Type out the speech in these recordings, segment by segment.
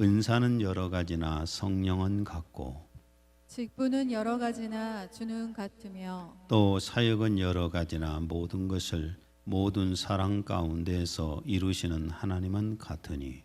은사는 여러 가지나 성령은 같고 직분은 여러 가지나 주는 같으며 또 사역은 여러 가지나 모든 것을 모든 사랑 가운데서 이루시는 하나님은 같으니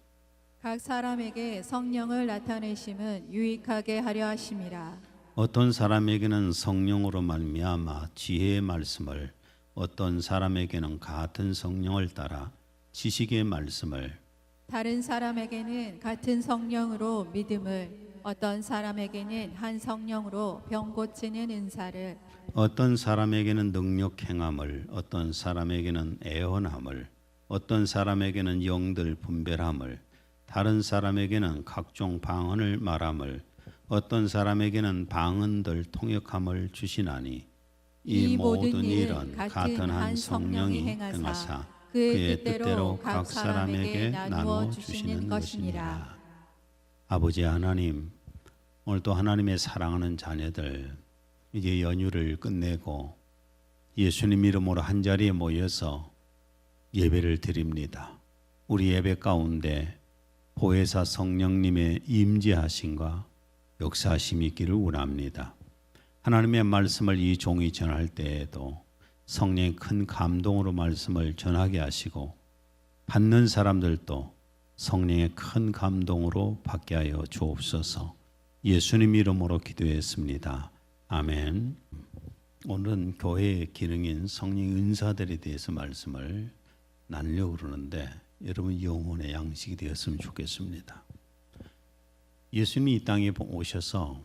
각 사람에게 성령을 나타내심은 유익하게 하려 하심이라. 어떤 사람에게는 성령으로 말미암아 지혜의 말씀을, 어떤 사람에게는 같은 성령을 따라 지식의 말씀을, 다른 사람에게는 같은 성령으로 믿음을, 어떤 사람에게는 한 성령으로 병 고치는 은사를, 어떤 사람에게는 능력 행함을, 어떤 사람에게는 애언함을, 어떤 사람에게는 영들 분별함을, 다른 사람에게는 각종 방언을 말함을, 어떤 사람에게는 방언들 통역함을 주시나니 이 모든 일은 같은 한 성령이 행하사 그의 뜻대로 각 사람에게 나누어 주시는 것이니라. 아버지 하나님, 오늘도 하나님의 사랑하는 자녀들 이제 연휴를 끝내고 예수님 이름으로 한자리에 모여서 예배를 드립니다. 우리 예배 가운데 보혜사 성령님의 임재하심과 역사하심이 있기를 원합니다. 하나님의 말씀을 이 종이 전할 때에도 성령의 큰 감동으로 말씀을 전하게 하시고 받는 사람들도 성령의 큰 감동으로 받게 하여 주옵소서. 예수님 이름으로 기도했습니다. 아멘. 오늘은 교회의 기능인 성령 은사들에 대해서 말씀을 나누려고 그러는데 여러분 영혼의 양식이 되었으면 좋겠습니다. 예수님이 이 땅에 오셔서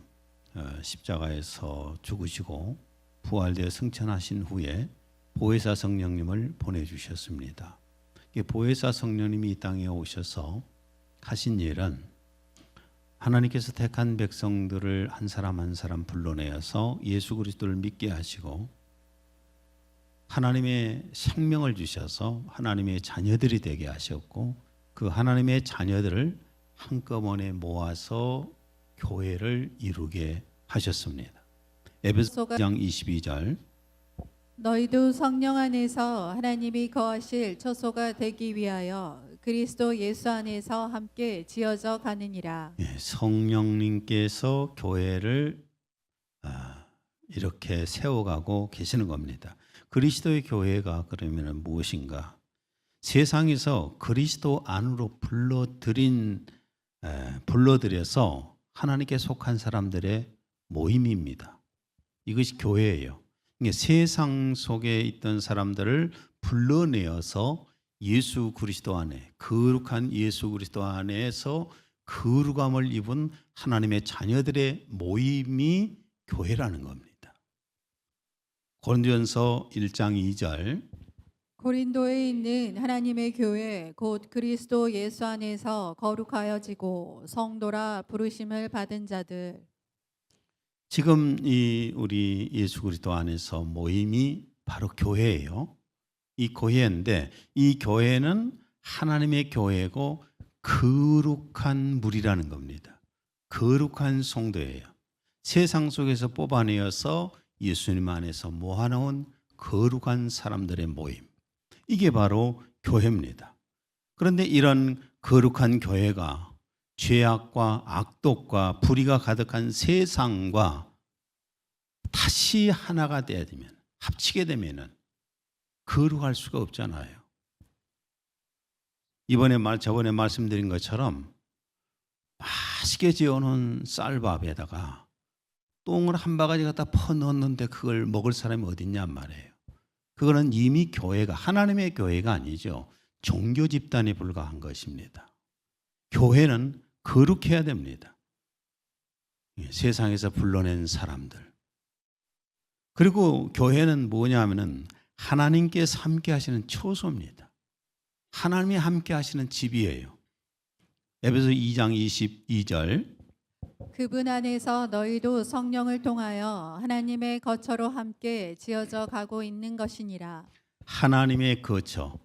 십자가에서 죽으시고 부활되어 승천하신 후에 보혜사 성령님을 보내주셨습니다. 보혜사 성령님이 이 땅에 오셔서 하신 일은 하나님께서 택한 백성들을 한 사람 한 사람 불러내어서 예수 그리스도를 믿게 하시고 하나님의 생명을 주셔서 하나님의 자녀들이 되게 하셨고 그 하나님의 자녀들을 한꺼번에 모아서 교회를 이루게 하셨습니다. 에베소 2장 22절 너희도 성령 안에서 하나님이 거하실 처소가 되기 위하여 그리스도 예수 안에서 함께 지어져 가느니라. 성령님께서 교회를 이렇게 세워가고 계시는 겁니다. 그리스도의 교회가 그러면 무엇인가? 세상에서 그리스도 안으로 불러들여서 하나님께 속한 사람들의 모임입니다. 이것이 교회예요. 세상 속에 있던 사람들을 불러내어서 예수 그리스도 안에, 거룩한 예수 그리스도 안에서 거룩함을 입은 하나님의 자녀들의 모임이 교회라는 겁니다. 고린도전서 1장 2절 고린도에 있는 하나님의 교회 곧 그리스도 예수 안에서 거룩하여지고 성도라 부르심을 받은 자들. 지금 우리 예수 그리스도 안에서 모임이 바로 교회예요. 이 교회인데 이 교회는 하나님의 교회고 거룩한 무리라는 겁니다. 거룩한 성도예요. 세상 속에서 뽑아내어서 예수님 안에서 모아놓은 거룩한 사람들의 모임. 이게 바로 교회입니다. 그런데 이런 거룩한 교회가 죄악과 악독과 불의가 가득한 세상과 다시 하나가 돼야 되면, 합치게 되면은 거룩할 수가 없잖아요. 저번에 말씀드린 것처럼 맛있게 지어놓은 쌀밥에다가 똥을 한 바가지 갖다 퍼 넣었는데 그걸 먹을 사람이 어딨냔 말이에요. 그거는 이미 교회가 하나님의 교회가 아니죠. 종교 집단에 불과한 것입니다. 교회는 거룩해야 됩니다. 세상에서 불러낸 사람들. 그리고 교회는 뭐냐면은 하나님께서 함께 하시는 처소입니다. 하나님이 함께 하시는 집이에요. 에베소 2장 22절 그분 안에서 너희도 성령을 통하여 하나님의 거처로 함께 지어져 가고 있는 것이니라. 하나님의 거처.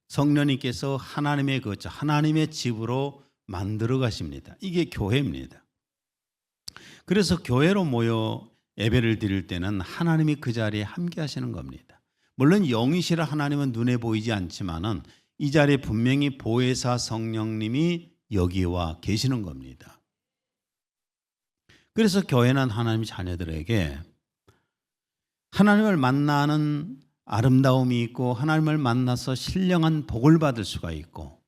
성령님께서 하나님의 거처, 하나님의 집으로 만들어 가십니다. 이게 교회입니다. 그래서 교회로 모여 예배를 드릴 때는 하나님이 그 자리에 함께 하시는 겁니다. 물론 영이시라 하나님은 눈에 보이지 않지만은 이 자리에 분명히 보혜사 성령님이 여기와 계시는 겁니다. 그래서 교회는 하나님의 자녀들에게 하나님을 만나는 아름다움이 있고 하나님을 만나서 신령한 복을 받을 수가 있고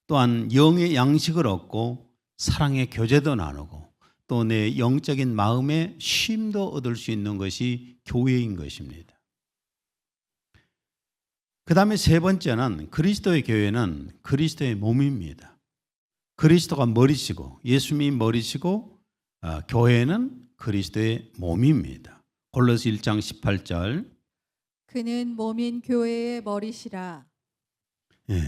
또한 영의 양식을 얻고 사랑의 교제도 나누고 또 내 영적인 마음의 쉼도 얻을 수 있는 것이 교회인 것입니다. 그 다음에 세 번째는 그리스도의 교회는 그리스도의 몸입니다. 그리스도가 머리시고 예수님이 머리시고 교회는 그리스도의 몸입니다. 골로새 1장 18절 그는 몸인 교회의 머리시라. 예.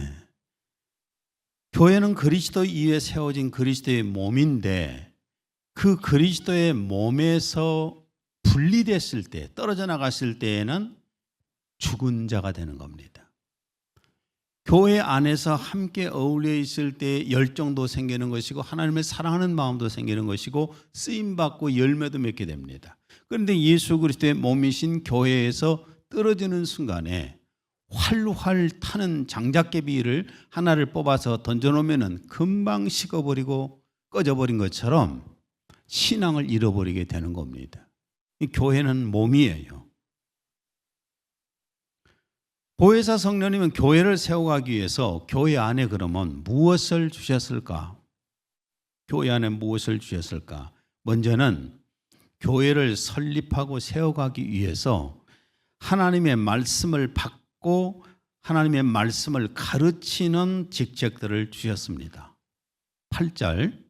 교회는 그리스도 위에 세워진 그리스도의 몸인데 그 그리스도의 몸에서 분리됐을 때 떨어져 나갔을 때에는 죽은 자가 되는 겁니다. 교회 안에서 함께 어울려 있을 때 열정도 생기는 것이고 하나님을 사랑하는 마음도 생기는 것이고 쓰임받고 열매도 맺게 됩니다. 그런데 예수 그리스도의 몸이신 교회에서 떨어지는 순간에 활활 타는 장작개비를 하나를 뽑아서 던져놓으면 금방 식어버리고 꺼져버린 것처럼 신앙을 잃어버리게 되는 겁니다. 이 교회는 몸이에요. 보혜사 성령님은 교회를 세워가기 위해서 교회 안에 그러면 무엇을 주셨을까? 교회 안에 무엇을 주셨을까? 먼저는 교회를 설립하고 세워가기 위해서 하나님의 말씀을 받고 하나님의 말씀을 가르치는 직책들을 주셨습니다. 8절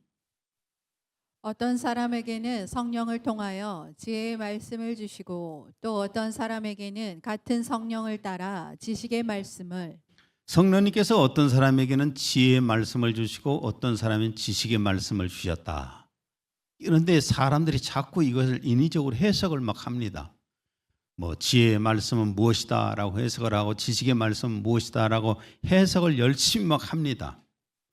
어떤 사람에게는 성령을 통하여 지혜의 말씀을 주시고 또 어떤 사람에게는 같은 성령을 따라 지식의 말씀을 성령님께서 어떤 사람에게는 지혜의 말씀을 주시고 어떤 사람은 지식의 말씀을 주셨다. 그런데 사람들이 자꾸 이것을 인위적으로 해석을 막 합니다. 뭐 지혜의 말씀은 무엇이다 라고 해석을 하고 지식의 말씀은 무엇이다 라고 해석을 열심히 막 합니다.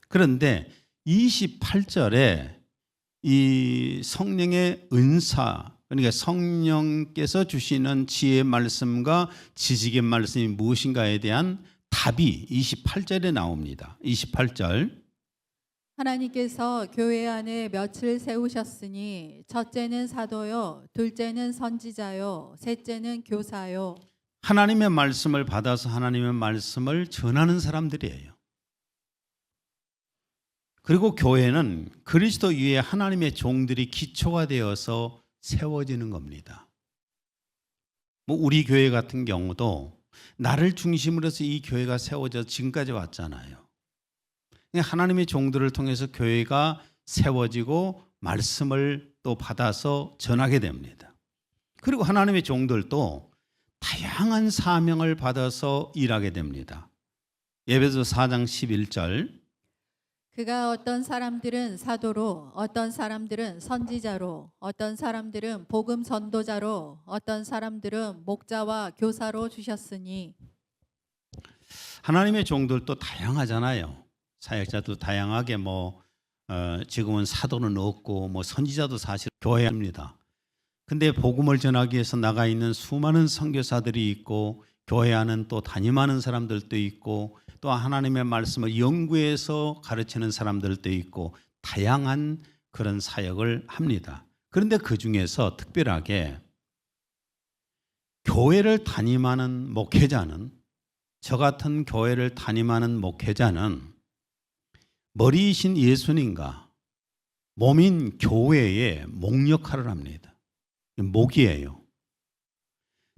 그런데 28절에 이 성령의 은사, 그러니까 성령께서 주시는 지혜의 말씀과 지식의 말씀이 무엇인가에 대한 답이 28절에 나옵니다. 28절 하나님께서 교회 안에 몇을 세우셨으니 첫째는 사도요 둘째는 선지자요 셋째는 교사요. 하나님의 말씀을 받아서 하나님의 말씀을 전하는 사람들이에요. 그리고 교회는 그리스도 위에 하나님의 종들이 기초가 되어서 세워지는 겁니다. 뭐 우리 교회 같은 경우도 나를 중심으로 해서 이 교회가 세워져 지금까지 왔잖아요. 하나님의 종들을 통해서 교회가 세워지고 말씀을 또 받아서 전하게 됩니다. 그리고 하나님의 종들도 다양한 사명을 받아서 일하게 됩니다. 에베소 4장 11절 그가 어떤 사람들은 사도로 어떤 사람들은 선지자로 어떤 사람들은 복음 전도자로 어떤 사람들은 목자와 교사로 주셨으니. 하나님의 종들도 다양하잖아요. 사역자도 다양하게 지금은 사도는 없고 선지자도 사실 교회입니다. 근데 복음을 전하기 위해서 나가 있는 수많은 선교사들이 있고 교회 안은 또 담임하는 사람들도 있고 또 하나님의 말씀을 연구해서 가르치는 사람들도 있고 다양한 그런 사역을 합니다. 그런데 그 중에서 특별하게 교회를 담임하는 목회자는 저 같은 교회를 담임하는 목회자는 머리이신 예수님과 몸인 교회의 목 역할을 합니다. 목이에요.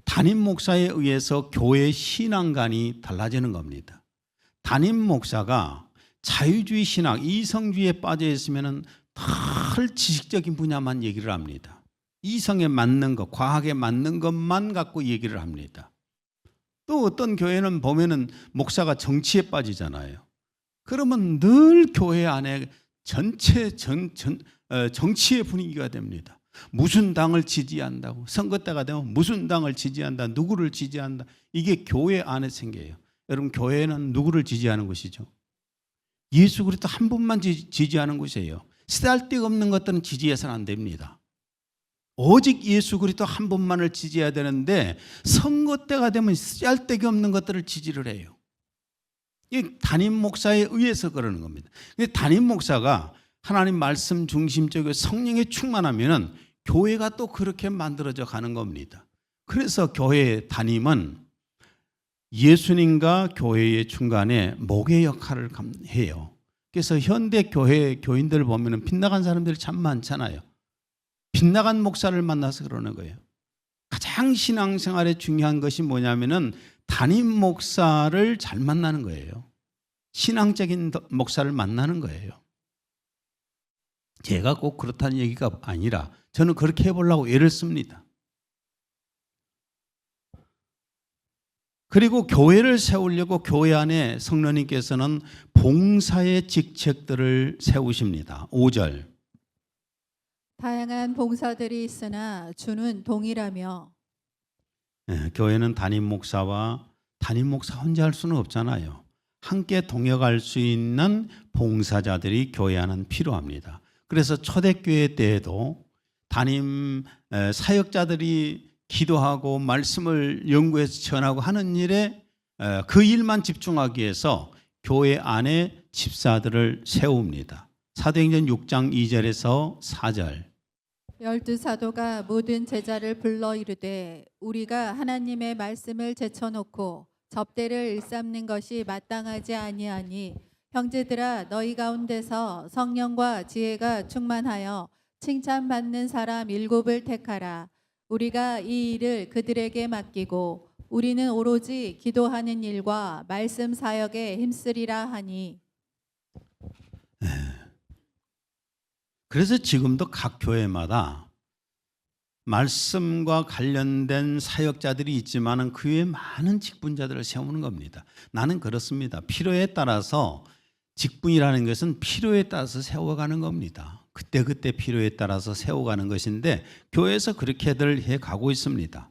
담임 목사에 의해서 교회의 신앙관이 달라지는 겁니다. 담임 목사가 자유주의 신학, 이성주의에 빠져 있으면 늘 지식적인 분야만 얘기를 합니다. 이성에 맞는 것, 과학에 맞는 것만 갖고 얘기를 합니다. 또 어떤 교회는 보면은 목사가 정치에 빠지잖아요. 그러면 늘 교회 안에 전체 정치의 분위기가 됩니다. 무슨 당을 지지한다고, 선거 때가 되면 무슨 당을 지지한다, 누구를 지지한다. 이게 교회 안에 생겨요. 여러분, 교회는 누구를 지지하는 것이죠? 예수 그리스도 한 분만 지지하는 것이에요. 쓰잘데없는 것들은 지지해서는 안 됩니다. 오직 예수 그리스도 한 분만을 지지해야 되는데 선거 때가 되면 쓰잘데기 없는 것들을 지지를 해요. 이 담임 목사에 의해서 그러는 겁니다. 근데 담임 목사가 하나님 말씀 중심적으로 성령에 충만하면은 교회가 또 그렇게 만들어져 가는 겁니다. 그래서 교회 담임은 예수님과 교회의 중간에 목의 역할을 해요. 그래서 현대 교회 교인들 보면은 빗나간 사람들이 참 많잖아요. 빗나간 목사를 만나서 그러는 거예요. 가장 신앙생활에 중요한 것이 뭐냐면은 담임 목사를 잘 만나는 거예요. 신앙적인 목사를 만나는 거예요. 제가 꼭 그렇다는 얘기가 아니라 저는 그렇게 해보려고 애를 씁니다. 그리고 교회를 세우려고 교회 안에 성령님께서는 봉사의 직책들을 세우십니다. 5절. 다양한 봉사들이 있으나 주는 동일하며. 교회는 담임 목사와 담임 목사 혼자 할 수는 없잖아요. 함께 동역할 수 있는 봉사자들이 교회 안은 필요합니다. 그래서 초대교회 때에도 담임 사역자들이 기도하고 말씀을 연구해서 전하고 하는 일에 그 일만 집중하기 위해서 교회 안에 집사들을 세웁니다. 사도행전 6장 2절에서 4절. 12사도가 모든 제자를 불러 이르되 우리가 하나님의 말씀을 제쳐놓고 접대를 일삼는 것이 마땅하지 아니하니 형제들아 너희 가운데서 성령과 지혜가 충만하여 칭찬받는 사람 7을 택하라. 우리가 이 일을 그들에게 맡기고 우리는 오로지 기도하는 일과 말씀 사역에 힘쓰리라 하니. 그래서 지금도 각 교회마다 말씀과 관련된 사역자들이 있지만은 그 외에 많은 직분자들을 세우는 겁니다. 나는 그렇습니다. 필요에 따라서 직분이라는 것은 필요에 따라서 세워가는 겁니다. 그때그때 필요에 따라서 세워가는 것인데 교회에서 그렇게들 해가고 있습니다.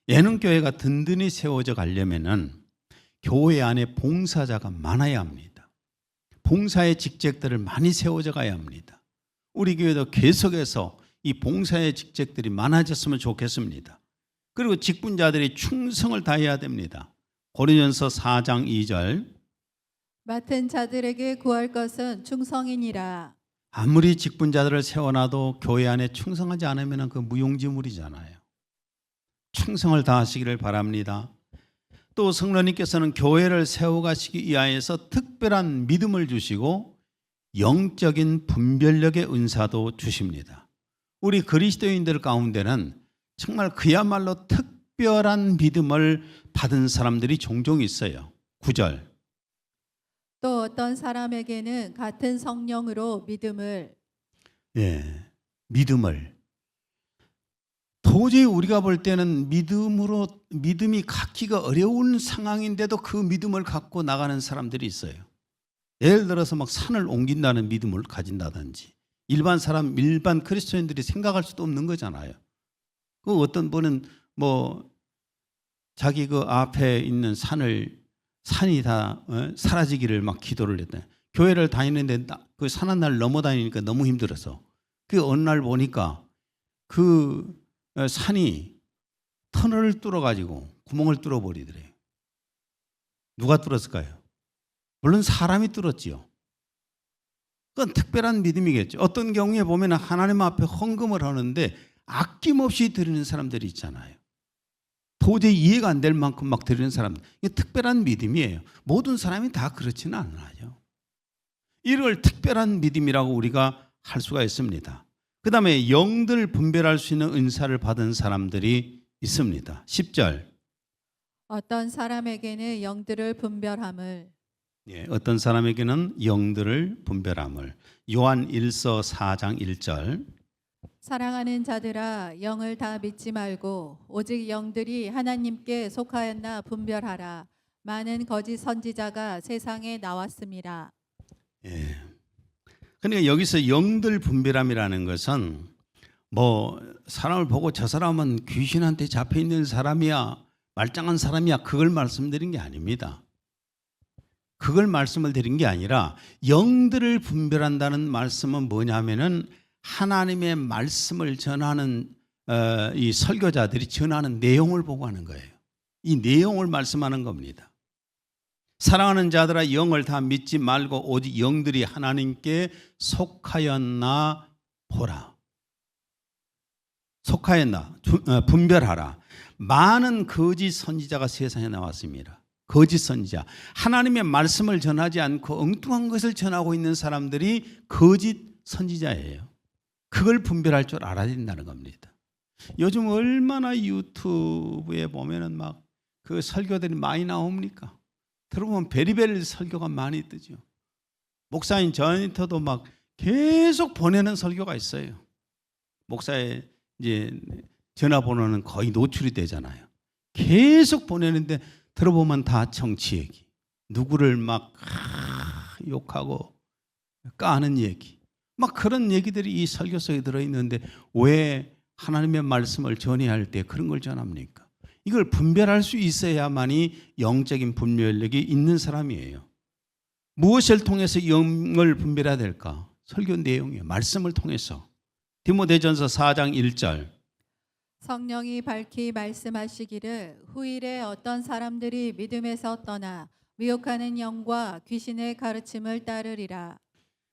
예능교회가 든든히 세워져 가려면은 교회 안에 봉사자가 많아야 합니다. 봉사의 직책들을 많이 세워져 가야 합니다. 우리 교회도 계속해서 이 봉사의 직책들이 많아졌으면 좋겠습니다. 그리고 직분자들이 충성을 다해야 됩니다. 고린도전서 4장 2절. 맡은 자들에게 구할 것은 충성이니라. 아무리 직분자들을 세워놔도 교회 안에 충성하지 않으면 그 무용지물이잖아요. 충성을 다하시기를 바랍니다. 또 성령님께서는 교회를 세워가시기 위하여서 특별한 믿음을 주시고 영적인 분별력의 은사도 주십니다. 우리 그리스도인들 가운데는 정말 그야말로 특별한 믿음을 받은 사람들이 종종 있어요. 9절. 또 어떤 사람에게는 같은 성령으로 믿음을. 믿음을. 도저히 우리가 볼 때는 믿음이 갖기가 어려운 상황인데도 그 믿음을 갖고 나가는 사람들이 있어요. 예를 들어서 막 산을 옮긴다는 믿음을 가진다든지 일반 그리스도인들이 생각할 수도 없는 거잖아요. 그 어떤 분은 뭐 자기 그 앞에 있는 산이 다 사라지기를 막 기도를 했다. 교회를 다니는데 그 산 한 날 넘어 다니니까 너무 힘들어서 그 어느 날 보니까 그 산이 터널을 뚫어가지고 구멍을 뚫어버리더래요. 누가 뚫었을까요? 물론 사람이 뚫었지요. 그건 특별한 믿음이겠죠. 어떤 경우에 보면 하나님 앞에 헌금을 하는데 아낌없이 드리는 사람들이 있잖아요. 도저히 이해가 안 될 만큼 막 드리는 사람들. 이게 특별한 믿음이에요. 모든 사람이 다 그렇지는 않아요. 이걸 특별한 믿음이라고 우리가 할 수가 있습니다. 그 다음에 영들 분별할 수 있는 은사를 받은 사람들이 있습니다. 10절. 어떤 사람에게는 영들을 분별함을. 어떤 사람에게는 영들을 분별함을. 요한 1서 4장 1절. 사랑하는 자들아 영을 다 믿지 말고 오직 영들이 하나님께 속하였나 분별하라. 많은 거짓 선지자가 세상에 나왔습니다. 그러니까 여기서 영들 분별함이라는 것은 뭐 사람을 보고 저 사람은 귀신한테 잡혀 있는 사람이야, 말짱한 사람이야, 그걸 말씀드린 게 아닙니다. 그걸 말씀을 드린 게 아니라 영들을 분별한다는 말씀은 뭐냐면은 하나님의 말씀을 전하는 이 설교자들이 전하는 내용을 보고 하는 거예요. 이 내용을 말씀하는 겁니다. 사랑하는 자들아 영을 다 믿지 말고 오직 영들이 하나님께 속하였나 보라. 속하였나 분별하라. 많은 거짓 선지자가 세상에 나왔습니다. 거짓 선지자. 하나님의 말씀을 전하지 않고 엉뚱한 것을 전하고 있는 사람들이 거짓 선지자예요. 그걸 분별할 줄 알아야 된다는 겁니다. 요즘 얼마나 유튜브에 보면은 막 그 설교들이 많이 나옵니까? 들어보면 베리베리 설교가 많이 뜨죠. 목사인 저니터도 막 계속 보내는 설교가 있어요. 목사의 이제 전화번호는 거의 노출이 되잖아요. 계속 보내는데 들어보면 다 정치 얘기, 누구를 막 욕하고 까는 얘기, 막 그런 얘기들이 이 설교 속에 들어있는데 왜 하나님의 말씀을 전해야 할 때 그런 걸 전합니까? 이걸 분별할 수 있어야만이 영적인 분별력이 있는 사람이에요. 무엇을 통해서 영을 분별해야 될까? 설교 내용이에요. 말씀을 통해서. 디모데전서 4장 1절. 성령이 밝히 말씀하시기를 후일에 어떤 사람들이 믿음에서 떠나 미혹하는 영과 귀신의 가르침을 따르리라.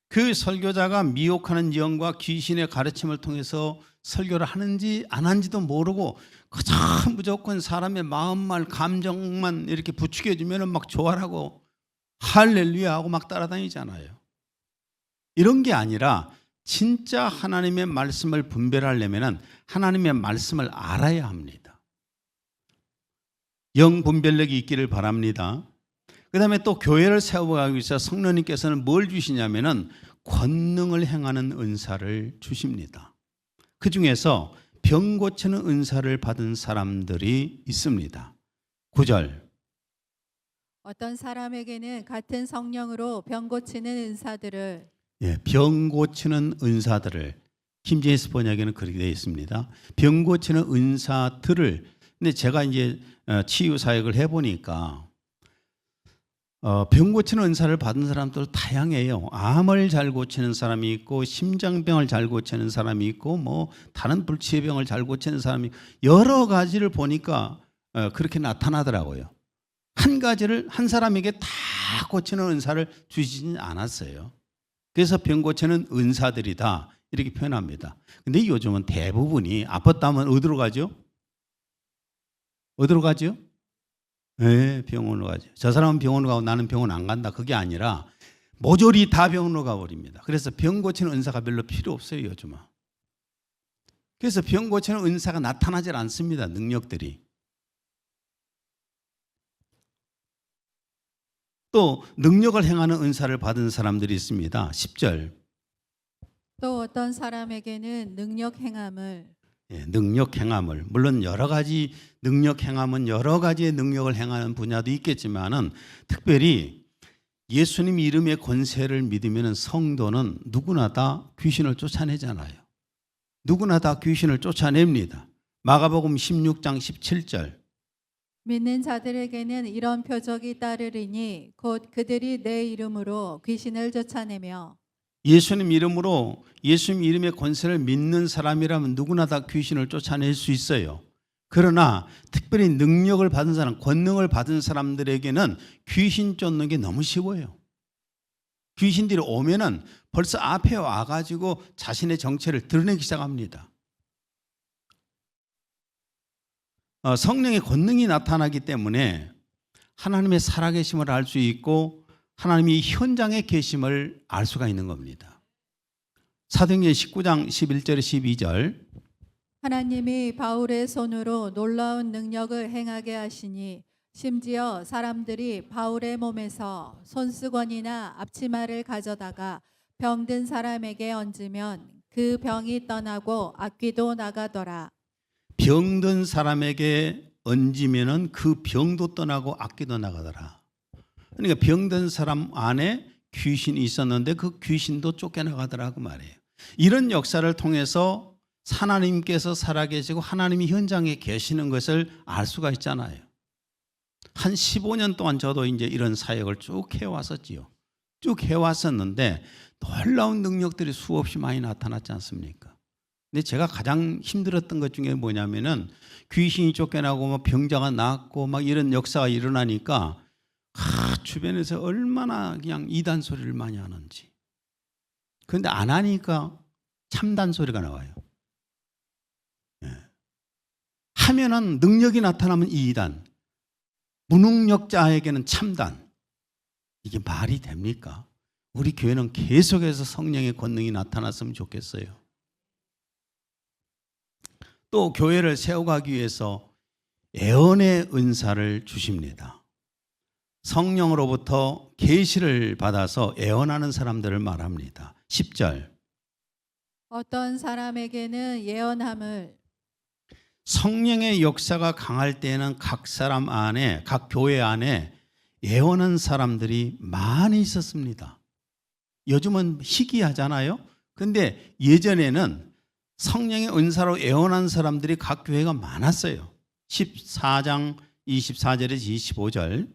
그 설교자가 미혹하는 영과 귀신의 가르침을 통해서 설교를 하는지 안 하는지도 모르고 그저 무조건 사람의 마음만 감정만 이렇게 부추겨주면 막 좋아하고 할렐루야 하고 막 따라다니잖아요. 이런 게 아니라 진짜 하나님의 말씀을 분별하려면 하나님의 말씀을 알아야 합니다. 영 분별력이 있기를 바랍니다. 그 다음에 또 교회를 세워가기 위해서 성령님께서는 뭘 주시냐면은 권능을 행하는 은사를 주십니다. 그 중에서 병 고치는 은사를 받은 사람들이 있습니다. 9절. 어떤 사람에게는 같은 성령으로 병 고치는 은사들을 병 고치는 은사들을 김제스 번역에는 그렇게 되어 있습니다. 병 고치는 은사들을. 근데 제가 이제 치유 사역을 해보니까 병 고치는 은사를 받은 사람들 다양해요. 암을 잘 고치는 사람이 있고 심장병을 잘 고치는 사람이 있고 뭐 다른 불치병을 잘 고치는 사람이 여러 가지를 보니까 그렇게 나타나더라고요. 한 가지를 한 사람에게 다 고치는 은사를 주시진 않았어요. 그래서 병 고치는 은사들이다 이렇게 표현합니다. 근데 요즘은 대부분이 아팠다면 어디로 가죠? 어디로 가죠? 네, 병원으로 가죠. 저 사람은 병원으로 가고 나는 병원 안 간다. 그게 아니라 모조리 다 병원으로 가버립니다. 그래서 병 고치는 은사가 별로 필요 없어요, 요즘은. 그래서 병 고치는 은사가 나타나질 않습니다, 능력들이. 또 능력을 행하는 은사를 받은 사람들이 있습니다. 10절. 또 어떤 사람에게는 능력 행함을 능력 행함을. 물론 여러 가지 능력 행함은 여러 가지의 능력을 행하는 분야도 있겠지만은 특별히 예수님 이름의 권세를 믿으면 성도는 누구나 다 귀신을 쫓아내잖아요. 누구나 다 귀신을 쫓아냅니다. 마가복음 16장 17절. 믿는 자들에게는 이런 표적이 따르리니 곧 그들이 내 이름으로 귀신을 쫓아내며 예수님 이름으로 예수님 이름의 권세를 믿는 사람이라면 누구나 다 귀신을 쫓아낼 수 있어요. 그러나 특별히 능력을 받은 사람, 권능을 받은 사람들에게는 귀신 쫓는 게 너무 쉬워요. 귀신들이 오면은 벌써 앞에 와가지고 자신의 정체를 드러내기 시작합니다. 성령의 권능이 나타나기 때문에 하나님의 살아계심을 알 수 있고 하나님이 현장에 계심을 알 수가 있는 겁니다. 사도행전 19장 11절 12절. 하나님이 바울의 손으로 놀라운 능력을 행하게 하시니 심지어 사람들이 바울의 몸에서 손수건이나 앞치마를 가져다가 병든 사람에게 얹으면 그 병이 떠나고 악귀도 나가더라. 병든 사람에게 얹으면은 그 병도 떠나고 악귀도 나가더라. 그러니까 병든 사람 안에 귀신이 있었는데 그 귀신도 쫓겨나가더라 그 말이에요. 이런 역사를 통해서 하나님께서 살아계시고 하나님이 현장에 계시는 것을 알 수가 있잖아요. 한 15년 동안 저도 이제 이런 사역을 쭉 해왔었지요. 쭉 해왔었는데 놀라운 능력들이 수없이 많이 나타났지 않습니까? 근데 제가 가장 힘들었던 것 중에 뭐냐면은 귀신이 쫓겨나고 막 병자가 낫고 막 이런 역사가 일어나니까 주변에서 얼마나 그냥 이단 소리를 많이 하는지. 그런데 안 하니까 참단 소리가 나와요. 예. 하면은 능력이 나타나면 이단, 무능력자에게는 참단. 이게 말이 됩니까? 우리 교회는 계속해서 성령의 권능이 나타났으면 좋겠어요. 또 교회를 세워가기 위해서 예언의 은사를 주십니다. 성령으로부터 계시를 받아서 예언하는 사람들을 말합니다. 10절. 어떤 사람에게는 예언함을. 성령의 역사가 강할 때에는 각 사람 안에, 각 교회 안에 예언하는 사람들이 많이 있었습니다. 요즘은 희귀하잖아요. 근데 예전에는 성령의 은사로 예언한 사람들이 각 교회가 많았어요. 14장 24절에서 25절.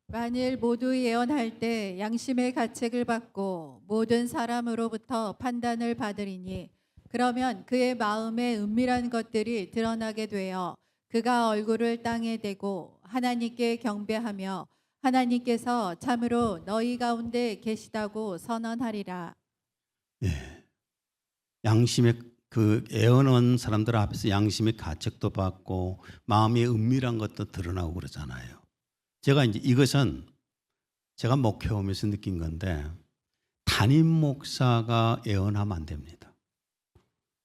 만일 모두 예언할 때 양심의 가책을 받고 모든 사람으로부터 판단을 받으리니 그러면 그의 마음에 은밀한 것들이 드러나게 되어 그가 얼굴을 땅에 대고 하나님께 경배하며 하나님께서 참으로 너희 가운데 계시다고 선언하리라. 예. 양심의 그 예언한 사람들 앞에서 양심의 가책도 받고 마음의 은밀한 것도 드러나고 그러잖아요. 제가 이제 이것은 제가 목회하면서 느낀 건데 담임 목사가 예언하면 안 됩니다.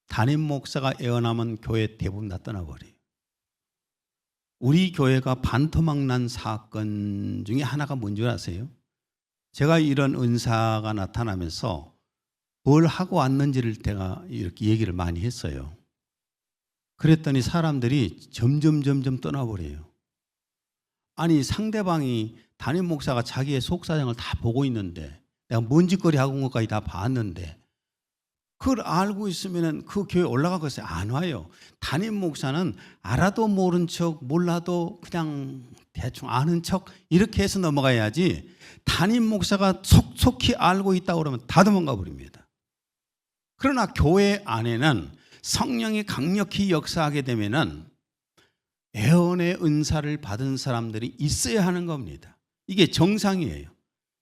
담임 목사가 예언하면 교회 대부분 다 떠나버려요. 우리 교회가 반토막 난 사건 중에 하나가 뭔지 아세요? 제가 이런 은사가 나타나면서 뭘 하고 왔는지를 제가 이렇게 얘기를 많이 했어요. 그랬더니 사람들이 점점 떠나버려요. 아니 상대방이 담임 목사가 자기의 속사정을 다 보고 있는데 내가 뭔 짓거리 하고 온 것까지 다 봤는데 그걸 알고 있으면 그 교회 올라가겠어요? 안 와요. 담임 목사는 알아도 모른 척 몰라도 그냥 대충 아는 척 이렇게 해서 넘어가야지 담임 목사가 속속히 알고 있다고 그러면 다 도망가 버립니다. 그러나 교회 안에는 성령이 강력히 역사하게 되면은 예언의 은사를 받은 사람들이 있어야 하는 겁니다. 이게 정상이에요.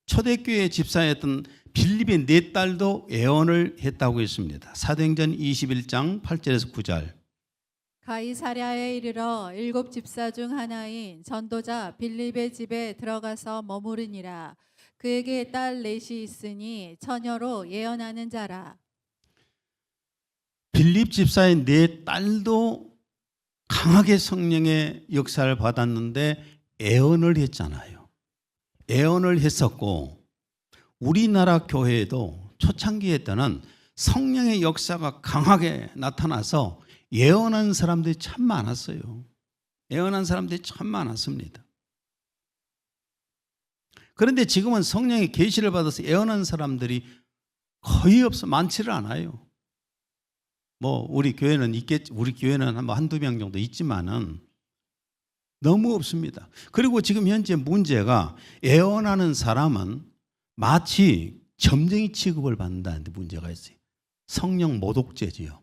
초대교회 집사였던 빌립의 네 딸도 예언을 했다고 했습니다. 사도행전 21장 8절에서 9절. 가이사랴에 이르러 7 집사 중 하나인 전도자 빌립의 집에 들어가서 머무르니라. 그에게 딸 넷이 있으니 처녀로 예언하는 자라. 빌립 집사의 네 딸도 강하게 성령의 역사를 받았는데 예언을 했잖아요. 예언을 했었고 우리나라 교회에도 초창기에 때는 성령의 역사가 강하게 나타나서 예언한 사람들이 참 많았어요. 예언한 사람들이 참 많았습니다. 그런데 지금은 성령의 계시를 받아서 예언한 사람들이 거의 많지를 않아요. 뭐 우리 교회는 있겠지. 우리 교회는 한두 명 정도 있지만은 너무 없습니다. 그리고 지금 현재 문제가 예언하는 사람은 마치 점쟁이 취급을 받는다는데 문제가 있어요. 성령 모독죄지요.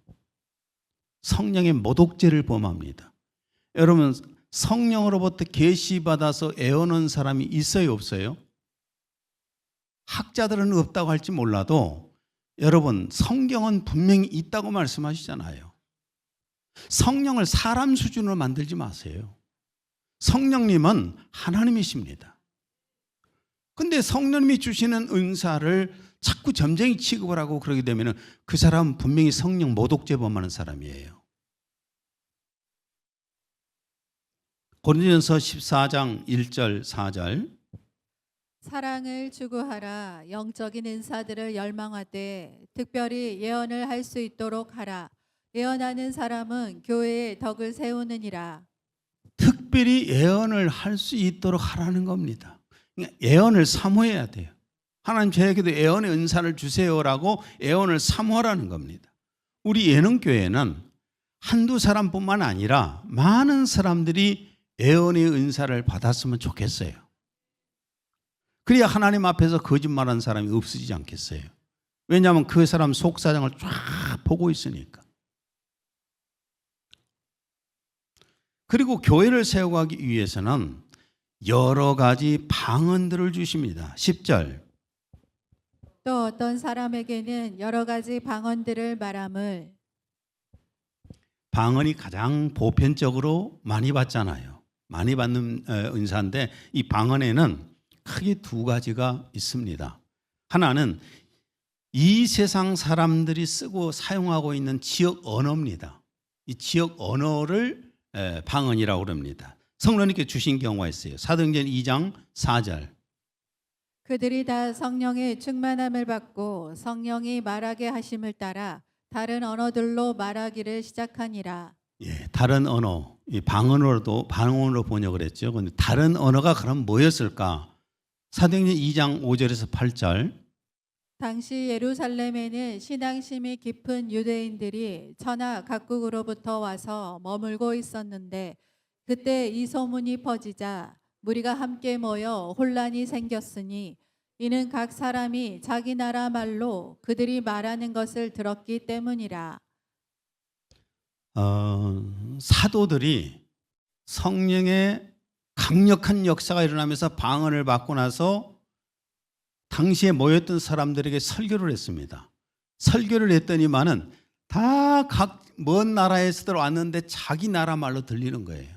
성령의 모독죄를 범합니다. 여러분 성령으로부터 계시받아서 예언한 사람이 있어요 없어요? 학자들은 없다고 할지 몰라도 여러분 성경은 분명히 있다고 말씀하시잖아요. 성령을 사람 수준으로 만들지 마세요. 성령님은 하나님이십니다. 근데 성령님이 주시는 은사를 자꾸 점쟁이 취급을 하고 그러게 되면 그 사람은 분명히 성령 모독죄 범하는 사람이에요. 고린도전서 14장 1절 4절. 사랑을 추구하라. 영적인 은사들을 열망하되 특별히 예언을 할 수 있도록 하라. 예언하는 사람은 교회의 덕을 세우느니라. 특별히 예언을 할 수 있도록 하라는 겁니다. 그러니까 예언을 사모해야 돼요. 하나님 저에게도 예언의 은사를 주세요라고 예언을 사모하라는 겁니다. 우리 예능교회는 한두 사람뿐만 아니라 많은 사람들이 예언의 은사를 받았으면 좋겠어요. 그래야 하나님 앞에서 거짓말하는 사람이 없어지지 않겠어요. 왜냐하면 그 사람 속사정을 쫙 보고 있으니까. 그리고 교회를 세워가기 위해서는 여러 가지 방언들을 주십니다. 10절. 또 어떤 사람에게는 여러 가지 방언들을 말함을. 방언이 가장 보편적으로 많이 받잖아요. 많이 받는 은사인데 이 방언에는 크게 두 가지가 있습니다. 하나는 이 세상 사람들이 쓰고 사용하고 있는 지역 언어입니다. 이 지역 언어를 방언이라고 합니다. 성령님께 주신 경우가 있어요. 사도행전 2장 4절. 그들이 다 성령의 충만함을 받고 성령이 말하게 하심을 따라 다른 언어들로 말하기를 시작하니라. 예, 다른 언어, 이 방언으로 번역을 했죠. 그런데 다른 언어가 그럼 뭐였을까? 사도행전 2장 5절에서 8절. 당시 예루살렘에는 신앙심이 깊은 유대인들이 천하 각국으로부터 와서 머물고 있었는데 그때 이 소문이 퍼지자 무리가 함께 모여 혼란이 생겼으니 이는 각 사람이 자기 나라 말로 그들이 말하는 것을 들었기 때문이라. 사도들이 성령의 강력한 역사가 일어나면서 방언을 받고 나서 당시에 모였던 사람들에게 설교를 했습니다. 설교를 했더니만은 다 각 먼 나라에서들 왔는데 자기 나라 말로 들리는 거예요.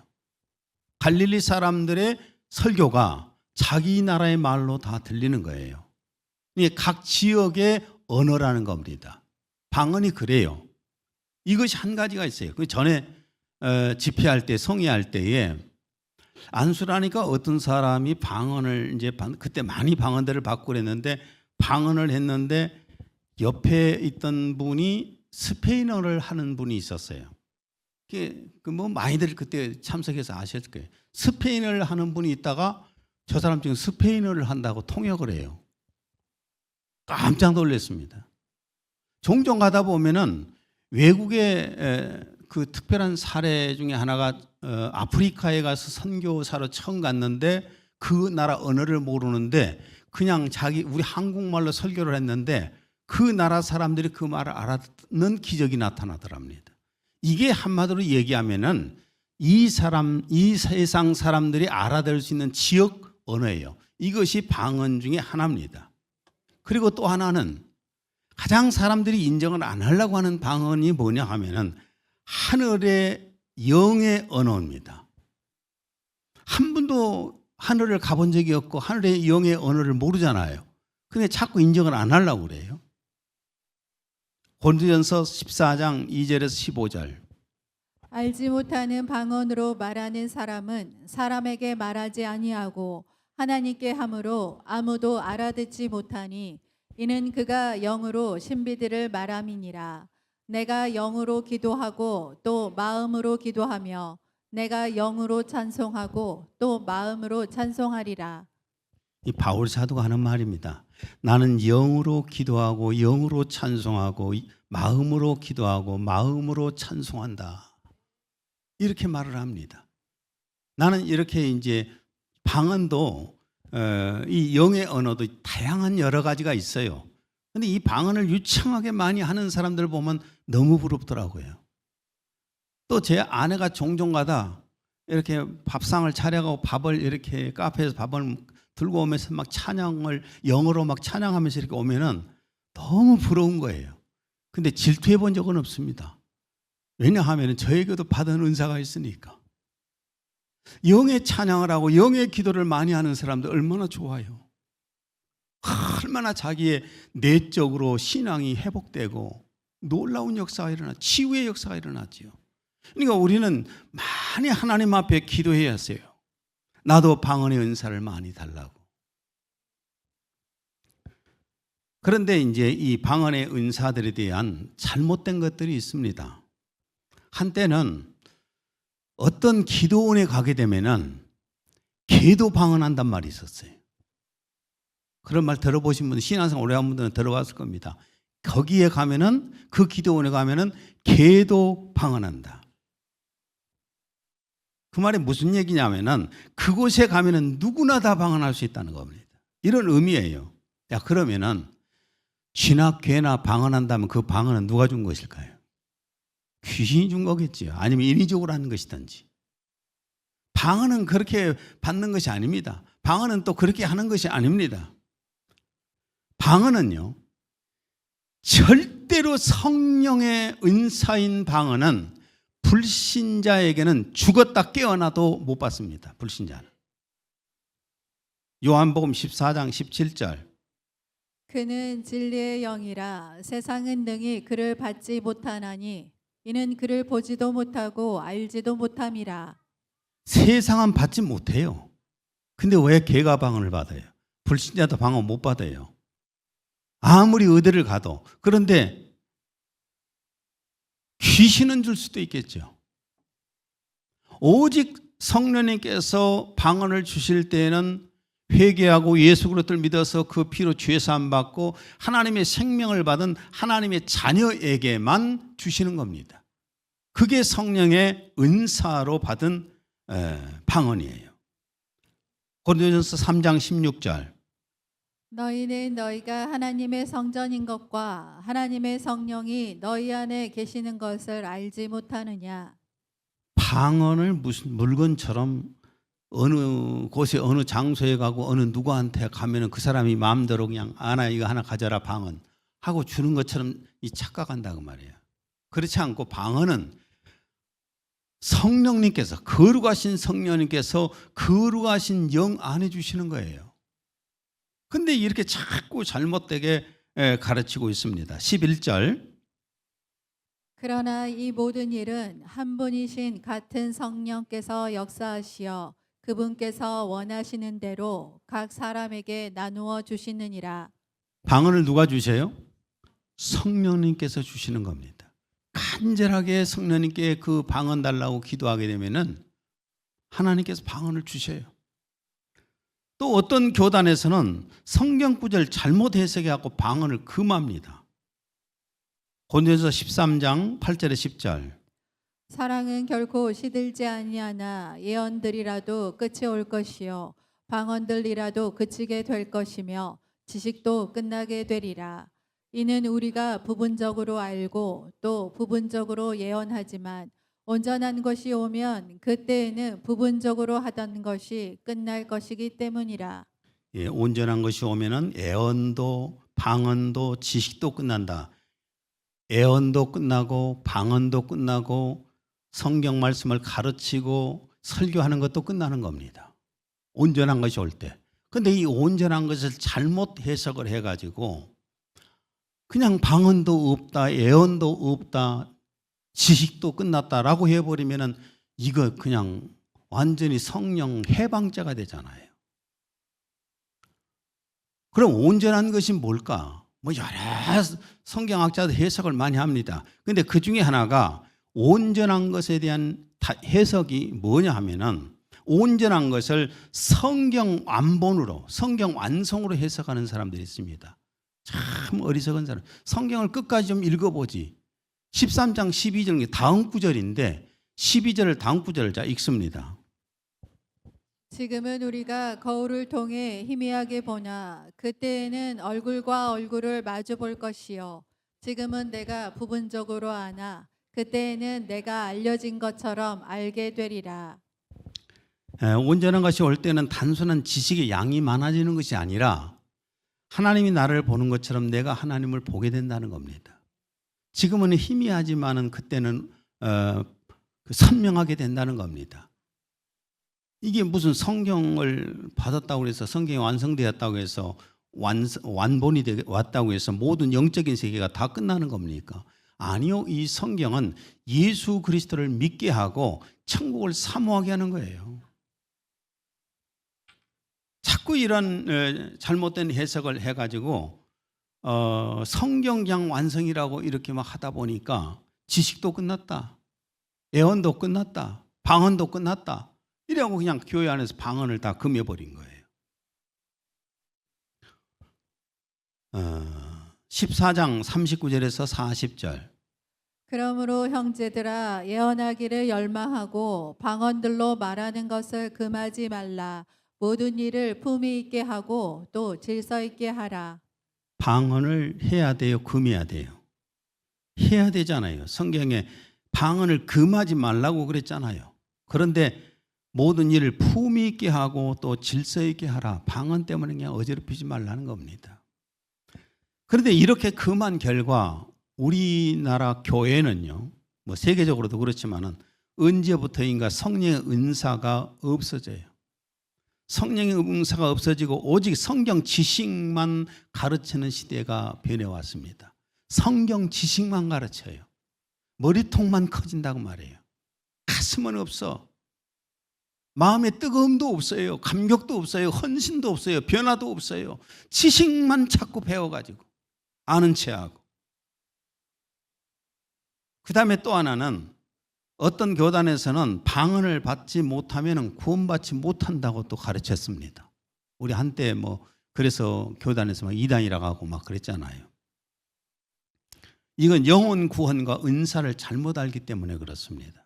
갈릴리 사람들의 설교가 자기 나라의 말로 다 들리는 거예요. 이게 각 지역의 언어라는 겁니다. 방언이 그래요. 이것이 한 가지가 있어요. 그 전에 집회할 때, 성회할 때에 안수라니까 어떤 사람이 방언을 이제 그때 많이 방언들을 받고 그랬는데 방언을 했는데 옆에 있던 분이 스페인어를 하는 분이 있었어요. 그 뭐 많이들 그때 참석해서 아셨을 거예요. 스페인어를 하는 분이 있다가 저 사람 지금 스페인어를 한다고 통역을 해요. 깜짝 놀랐습니다. 종종 가다 보면은 외국의 그 특별한 사례 중에 하나가 아프리카에 가서 선교사로 처음 갔는데 그 나라 언어를 모르는데 그냥 우리 한국말로 설교를 했는데 그 나라 사람들이 그 말을 알아듣는 기적이 나타나더랍니다. 이게 한마디로 얘기하면은 이 세상 사람들이 알아들을 수 있는 지역 언어예요. 이것이 방언 중에 하나입니다. 그리고 또 하나는 가장 사람들이 인정을 안 하려고 하는 방언이 뭐냐 하면은 하늘의 영의 언어입니다. 한 분도 하늘을 가본 적이 없고 하늘의 영의 언어를 모르잖아요. 근데 자꾸 인정을 안 하려고 그래요. 고린도전서 14장 2절에서 15절. 알지 못하는 방언으로 말하는 사람은 사람에게 말하지 아니하고 하나님께 함으로 아무도 알아듣지 못하니 이는 그가 영으로 신비들을 말함이니라. 내가 영으로 기도하고 또 마음으로 기도하며 내가 영으로 찬송하고 또 마음으로 찬송하리라. 이 바울 사도가 하는 말입니다. 나는 영으로 기도하고 영으로 찬송하고 마음으로 기도하고 마음으로 찬송한다. 이렇게 말을 합니다. 나는 이렇게 이제 방언도 이 영의 언어도 다양한 여러 가지가 있어요. 근데 이 방언을 유창하게 많이 하는 사람들 보면 너무 부럽더라고요. 또 제 아내가 종종 가다 이렇게 밥상을 차려가고 밥을 이렇게 카페에서 밥을 들고 오면서 막 찬양을 영어로 막 찬양하면서 이렇게 오면은 너무 부러운 거예요. 근데 질투해 본 적은 없습니다. 왜냐하면 저에게도 받은 은사가 있으니까. 영의 찬양을 하고 영의 기도를 많이 하는 사람들 얼마나 좋아요. 얼마나 자기의 내적으로 신앙이 회복되고 놀라운 역사가 치유의 역사가 일어나지요. 그러니까 우리는 많이 하나님 앞에 기도해야 하세요. 나도 방언의 은사를 많이 달라고. 그런데 이제 이 방언의 은사들에 대한 잘못된 것들이 있습니다. 한때는 어떤 기도원에 가게 되면은 개도 방언한단 말이 있었어요. 그런 말 들어보신 분, 신앙생활 오래 한 분들은 들어봤을 겁니다. 거기에 가면은 그 기도원에 가면은 개도 방언한다. 그 말이 무슨 얘기냐면은 그곳에 가면은 누구나 다 방언할 수 있다는 겁니다. 이런 의미예요. 야, 그러면은 쥐나 개나 방언한다면 그 방언은 누가 준 것일까요? 귀신이 준 거겠지요. 아니면 인위적으로 하는 것이든지. 방언은 그렇게 받는 것이 아닙니다. 방언은 또 그렇게 하는 것이 아닙니다. 방언은요, 절대로 성령의 은사인 방언은 불신자에게는 죽었다 깨어나도 못 받습니다. 불신자는. 요한복음 14장 17절. 그는 진리의 영이라 세상은 능히 그를 받지 못하나니 이는 그를 보지도 못하고 알지도 못함이라. 세상은 받지 못해요. 근데 왜 걔가 방언을 받아요? 불신자도 방언 못 받아요. 아무리 의대를 가도. 그런데 귀신은 줄 수도 있겠죠. 오직 성령님께서 방언을 주실 때에는 회개하고 예수 그리스도를 믿어서 그 피로 죄사함 받고 하나님의 생명을 받은 하나님의 자녀에게만 주시는 겁니다. 그게 성령의 은사로 받은 방언이에요. 고린도전서 3장 16절. 너희는 너희가 하나님의 성전인 것과 하나님의 성령이 너희 안에 계시는 것을 알지 못하느냐. 방언을 무슨 물건처럼 어느 곳에 어느 장소에 가고 어느 누구한테 가면은 그 사람이 마음대로 그냥 이거 하나 가져라 방언 하고 주는 것처럼 착각한다고 말이에요. 그렇지 않고 방언은 성령님께서 거룩하신 성령님께서 거룩하신 영 안에 주시는 거예요. 근데 이렇게 자꾸 잘못되게 가르치고 있습니다. 11절. 그러나 이 모든 일은 한 분이신 같은 성령께서 역사하시어 그분께서 원하시는 대로 각 사람에게 나누어 주시느니라. 방언을 누가 주세요? 성령님께서 주시는 겁니다. 간절하게 성령님께 그 방언 달라고 기도하게 되면은 하나님께서 방언을 주셔요. 또 어떤 교단에서는 성경 구절 잘못 해석해갖고 방언을 금합니다. 고린도전서 13장 8절에 10절. 사랑은 결코 시들지 아니하나 예언들이라도 끝이 올 것이요 방언들이라도 그치게 될 것이며 지식도 끝나게 되리라. 이는 우리가 부분적으로 알고 또 부분적으로 예언하지만 온전한 것이 오면 그때에는 부분적으로 하던 것이 끝날 것이기 때문이라. 예, 온전한 것이 오면은 예언도 방언도 지식도 끝난다. 예언도 끝나고 방언도 끝나고 성경 말씀을 가르치고 설교하는 것도 끝나는 겁니다. 온전한 것이 올 때. 근데 이 온전한 것을 잘못 해석을 해가지고 그냥 방언도 없다, 예언도 없다, 지식도 끝났다라고 해버리면은 이거 그냥 완전히 성령 해방자가 되잖아요. 그럼 온전한 것이 뭘까? 뭐 여러 성경학자들 해석을 많이 합니다. 근데 그 중에 하나가 온전한 것에 대한 해석이 뭐냐 하면은 온전한 것을 성경 완본으로, 성경 완성으로 해석하는 사람들이 있습니다. 참 어리석은 사람. 성경을 끝까지 좀 읽어보지. 13장 12절 다음 구절인데 12절을 다음 구절을 자 읽습니다. 지금은 우리가 거울을 통해 희미하게 보나 그때에는 얼굴과 얼굴을 마주 볼 것이요 지금은 내가 부분적으로 아나 그때에는 내가 알려진 것처럼 알게 되리라. 온전한 것이 올 때는 단순한 지식의 양이 많아지는 것이 아니라 하나님이 나를 보는 것처럼 내가 하나님을 보게 된다는 겁니다. 지금은 희미하지만은 그때는 선명하게 된다는 겁니다. 이게 무슨 성경을 받았다고 해서 성경이 완성되었다고 해서 완본이 왔다고 해서 모든 영적인 세계가 다 끝나는 겁니까? 아니요. 이 성경은 예수 그리스도를 믿게 하고 천국을 사모하게 하는 거예요. 자꾸 이런 잘못된 해석을 해가지고 성경장 완성이라고 이렇게 막 하다 보니까 지식도 끝났다, 예언도 끝났다, 방언도 끝났다 이래고 그냥 교회 안에서 방언을 다 금해버린 거예요. 14장 39절에서 40절. 그러므로 형제들아 예언하기를 열망하고 방언들로 말하는 것을 금하지 말라. 모든 일을 품위 있게 하고 또 질서 있게 하라. 방언을 해야 돼요, 금해야 돼요? 해야 되잖아요. 성경에 방언을 금하지 말라고 그랬잖아요. 그런데 모든 일을 품위 있게 하고 또 질서 있게 하라. 방언 때문에 그냥 어지럽히지 말라는 겁니다. 그런데 이렇게 금한 결과 우리나라 교회는요, 뭐 세계적으로도 그렇지만은 언제부터인가 성령의 은사가 없어져요. 성령의 은사가 없어지고 오직 성경 지식만 가르치는 시대가 변해왔습니다. 성경 지식만 가르쳐요. 머리통만 커진다고 말해요. 가슴은 없어. 마음에 뜨거움도 없어요. 감격도 없어요. 헌신도 없어요. 변화도 없어요. 지식만 자꾸 배워가지고 아는 체하고. 그 다음에 또 하나는 어떤 교단에서는 방언을 받지 못하면 구원받지 못한다고 또 가르쳤습니다. 우리 한때 뭐 그래서 교단에서 막 이단이라고 하고 막 그랬잖아요. 이건 영혼 구원과 은사를 잘못 알기 때문에 그렇습니다.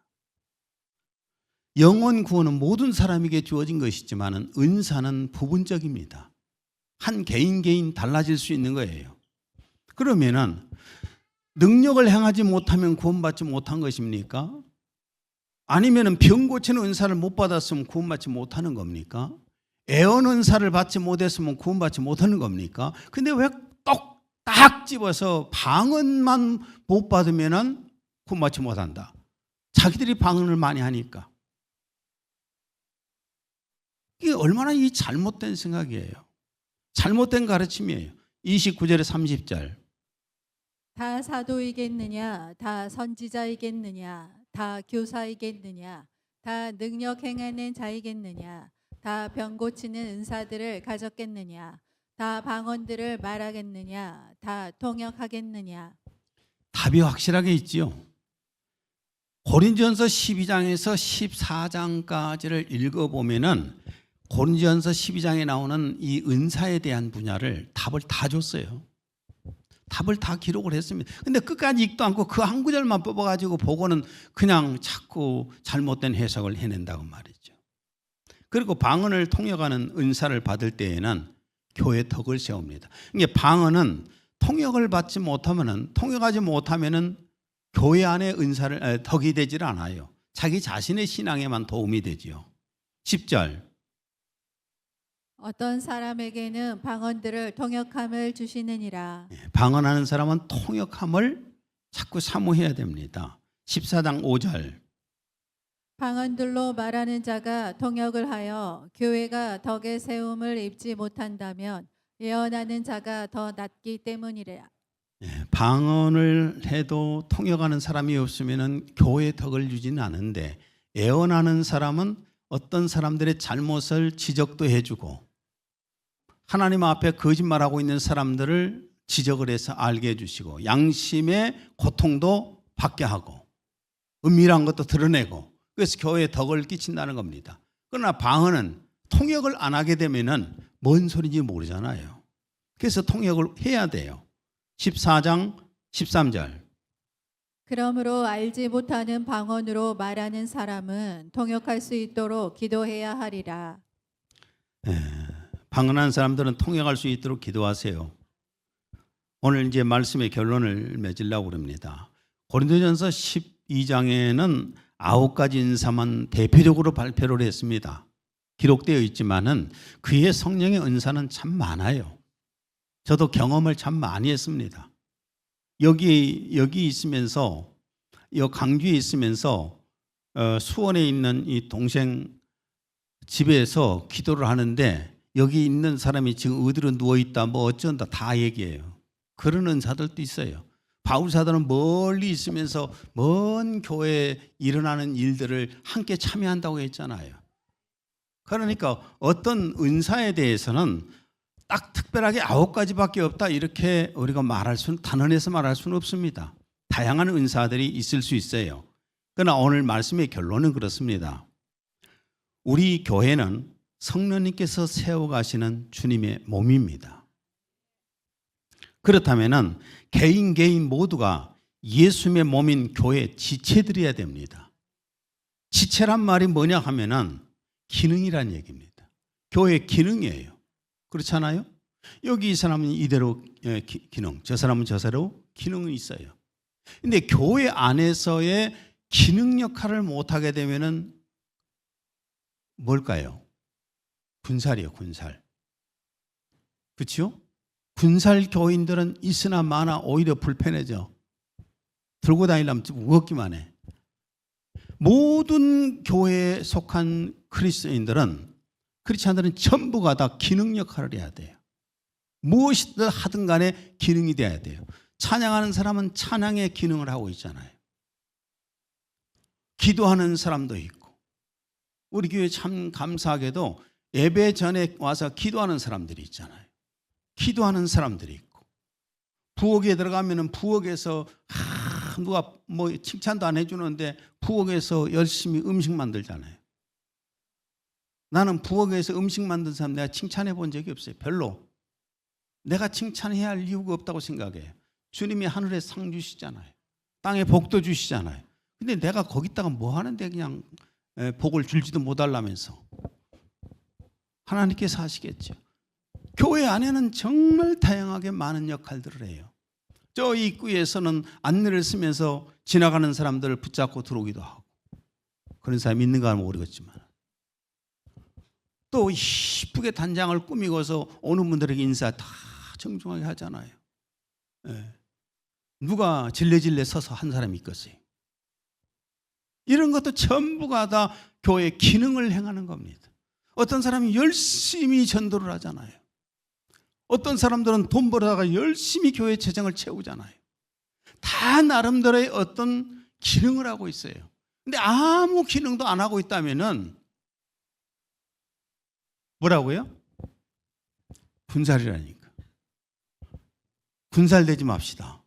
영혼 구원은 모든 사람에게 주어진 것이지만 은사는 부분적입니다. 한 개인 달라질 수 있는 거예요. 그러면은 능력을 행하지 못하면 구원받지 못한 것입니까? 아니면 병 고치는 은사를 못 받았으면 구원받지 못하는 겁니까? 애언 은사를 받지 못했으면 구원받지 못하는 겁니까? 근데 왜 딱 집어서 방언만 못 받으면 구원받지 못한다. 자기들이 방언을 많이 하니까. 이게 얼마나 이 잘못된 생각이에요. 잘못된 가르침이에요. 29절에 30절. 다 사도이겠느냐, 다 선지자이겠느냐, 다 교사이겠느냐, 다 능력 행하는 자이겠느냐, 다 병 고치는 은사들을 가졌겠느냐, 다 방언들을 말하겠느냐, 다 통역하겠느냐. 답이 확실하게 있지요. 고린도전서 12장에서 14장까지를 읽어보면은 고린도전서 12장에 나오는 이 은사에 대한 분야를 답을 다 줬어요. 답을 다 기록을 했습니다. 근데 끝까지 읽도 않고 그 한 구절만 뽑아가지고 보고는 그냥 자꾸 잘못된 해석을 해낸다고 말이죠. 그리고 방언을 통역하는 은사를 받을 때에는 교회 덕을 세웁니다. 이게 방언은 통역을 받지 못하면은 통역하지 못하면은 교회 안에 은사를 덕이 되질 않아요. 자기 자신의 신앙에만 도움이 되지요. 10절. 어떤 사람에게는 방언들을 통역함을 주시느니라. 방언하는 사람은 통역함을 자꾸 사모해야 됩니다. 14장 5절. 방언들로 말하는 자가 통역을 하여 교회가 덕의 세움을 입지 못한다면 예언하는 자가 더 낫기 때문이라. 방언을 해도 통역하는 사람이 없으면 교회 덕을 주지는 않은데 예언하는 사람은 어떤 사람들의 잘못을 지적도 해주고 하나님 앞에 거짓말하고 있는 사람들을 지적을 해서 알게 해주시고 양심의 고통도 받게 하고 은밀한 것도 드러내고 그래서 교회에 덕을 끼친다는 겁니다. 그러나 방언은 통역을 안 하게 되면은 뭔 소리인지 모르잖아요. 그래서 통역을 해야 돼요. 14장 13절. 그러므로 알지 못하는 방언으로 말하는 사람은 통역할 수 있도록 기도해야 하리라. 방언하는 사람들은 통역할 수 있도록 기도하세요. 오늘 이제 말씀의 결론을 맺으려고 합니다. 고린도전서 12장에는 9가지 은사만 대표적으로 발표를 했습니다. 기록되어 있지만은 그의 성령의 은사는 참 많아요. 저도 경험을 참 많이 했습니다. 여기 있으면서 이 강주에 있으면서 수원에 있는 이 동생 집에서 기도를 하는데 여기 있는 사람이 지금 어디로 누워 있다 뭐 어쩐다 다 얘기해요. 그런 은사들도 있어요. 바울 사도는 멀리 있으면서 먼 교회에 일어나는 일들을 함께 참여한다고 했잖아요. 그러니까 어떤 은사에 대해서는 딱 특별하게 9가지밖에 없다 이렇게 우리가 단언해서 말할 수는 없습니다. 다양한 은사들이 있을 수 있어요. 그러나 오늘 말씀의 결론은 그렇습니다. 우리 교회는 성령님께서 세워가시는 주님의 몸입니다. 그렇다면 개인 모두가 예수님의 몸인 교회 지체드려야 됩니다. 지체란 말이 뭐냐 하면은 기능이란 얘기입니다. 교회의 기능이에요. 그렇잖아요? 여기 이 사람은 이대로 기능, 저 사람은 저대로 기능은 있어요. 근데 교회 안에서의 기능 역할을 못하게 되면은 뭘까요? 군살이에요, 군살. 그렇죠? 군살 교인들은 있으나 마나 오히려 불편해져. 들고 다니려면 좀 무겁기만 해. 모든 교회에 속한 크리스찬들은 전부가 다 기능 역할을 해야 돼요. 무엇이든 하든 간에 기능이 돼야 돼요. 찬양하는 사람은 찬양의 기능을 하고 있잖아요. 기도하는 사람도 있고, 우리 교회 참 감사하게도 예배 전에 와서 기도하는 사람들이 있잖아요. 기도하는 사람들이 있고, 부엌에 들어가면은 부엌에서 누가 뭐 칭찬도 안 해주는데 부엌에서 열심히 음식 만들잖아요. 나는 부엌에서 음식 만든 사람 내가 칭찬해 본 적이 없어요. 별로. 내가 칭찬해야 할 이유가 없다고 생각해요. 주님이 하늘에 상 주시잖아요. 땅에 복도 주시잖아요. 근데 내가 거기다가 뭐 하는데 그냥 복을 줄지도 못하려면서. 하나님께서 하시겠죠. 교회 안에는 정말 다양하게 많은 역할들을 해요. 저 입구에서는 안내를 쓰면서 지나가는 사람들을 붙잡고 들어오기도 하고, 그런 사람이 있는가 모르겠지만, 또 이쁘게 단장을 꾸미고서 오는 분들에게 인사 다 정중하게 하잖아요. 누가 질레질레 서서 한 사람이 있겠어요? 이런 것도 전부가 다 교회의 기능을 행하는 겁니다. 어떤 사람이 열심히 전도를 하잖아요. 어떤 사람들은 돈 벌어다가 열심히 교회 재정을 채우잖아요. 다 나름대로의 어떤 기능을 하고 있어요. 근데 아무 기능도 안 하고 있다면은 뭐라고요? 군살이라니까. 군살되지 맙시다.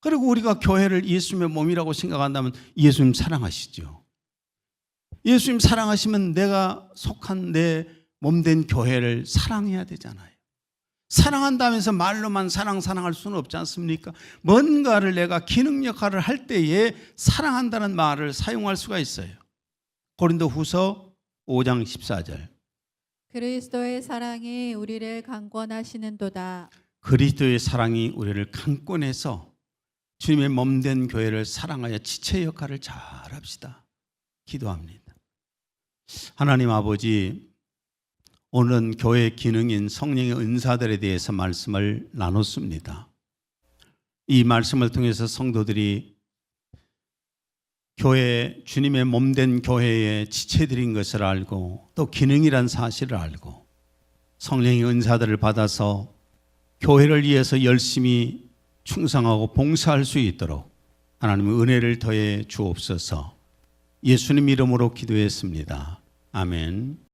그리고 우리가 교회를 예수님의 몸이라고 생각한다면 예수님 사랑하시죠. 예수님 사랑하시면 내가 속한 내 몸된 교회를 사랑해야 되잖아요. 사랑한다면서 말로만 사랑할 수는 없지 않습니까? 뭔가를 내가 기능 역할을 할 때에 사랑한다는 말을 사용할 수가 있어요. 고린도후서 5장 14절. 그리스도의 사랑이 우리를 강권하시는도다. 그리스도의 사랑이 우리를 강권해서 주님의 몸된 교회를 사랑하여 지체 역할을 잘 합시다. 기도합니다. 하나님 아버지, 오늘은 교회 기능인 성령의 은사들에 대해서 말씀을 나눴습니다. 이 말씀을 통해서 성도들이 교회, 주님의 몸된 교회의 지체들인 것을 알고 또 기능이란 사실을 알고 성령의 은사들을 받아서 교회를 위해서 열심히 충성하고 봉사할 수 있도록 하나님의 은혜를 더해 주옵소서. 예수님 이름으로 기도했습니다. 아멘.